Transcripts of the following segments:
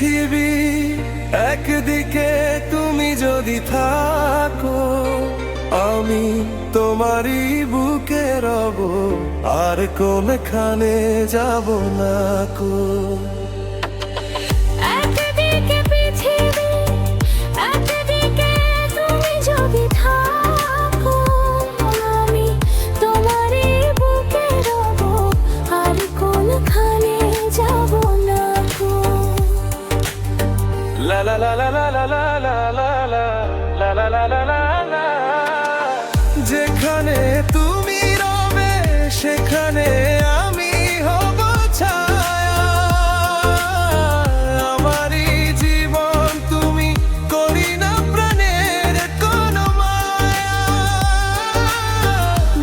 পৃথিবী, একদিকে তুমি যদি থাকো, আমি তোমারই বুকে রব, আর কোনখানে যাব না কো। একদিকে পৃথিবী, একদিকে তুমি যদি থাকো, আমি তোমারই বুকে রব, আর কোনখানে যাব না কো। লা লা লা লা লা লা লা লা লা লা লা লা লা লা লা। যেখানে তুমি রবে সেখানে আমি হব ছায়া, আমারই জীবন তুমি, করি না প্রাণের কোনো মায়া।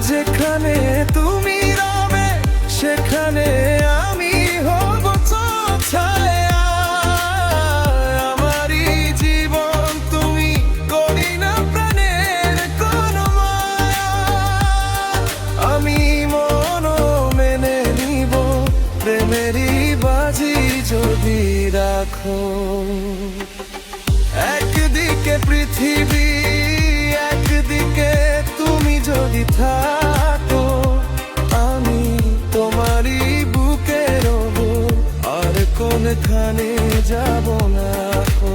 যেখানে তুমি রবে সেখানে আমি হব ছায়া, আমারই জীবন তুমি, করি না প্রাণের কোনো মায়া। আমি মন মেনে নিব প্রেমেরই বাজি যদি রাখো। একদিকে পৃথিবী, একদিকে তুমি যদি থাকো, আমি তোমারই বুকে রব, আর কোনখানে যাব না কো।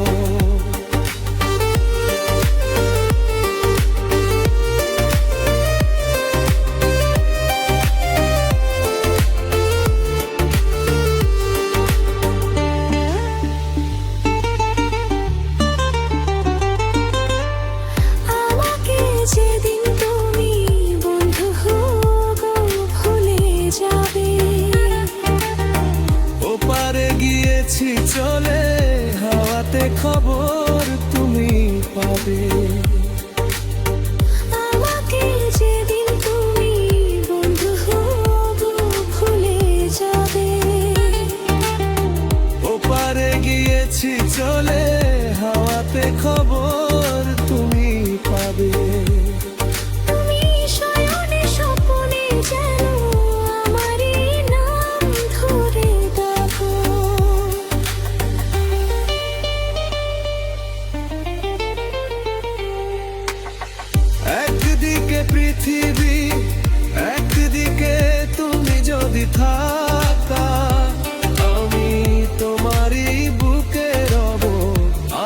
আমাকে যেদিন তুমি বন্ধু গো ভুলে যাবে, ওপারে গিয়েছি চলে, হাওয়াতে খবর তুমি পাবে। আমাকে যেদিন তুমি বন্ধু গো ভুলে যাবে, ওপারে গিয়েছি চলে, হাওয়াতে খবর তুমি পাবে। তুমি শয়নে স্বপ্নে যেন আমারই নাম ধরে ডাকো। একদিকে পৃথিবী, একদিকে তুমি যদি থাকা, আমি তোমারই বুকে রব,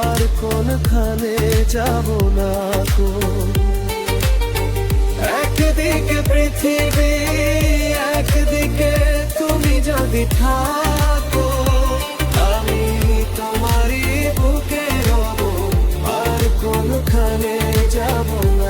আর কোনখানে যাব না কো। একদিকে পৃথিবী, একদিকে তুমি যদি থাকো, আমি তোমারই বুকে রব, আর কোনখানে যাব না।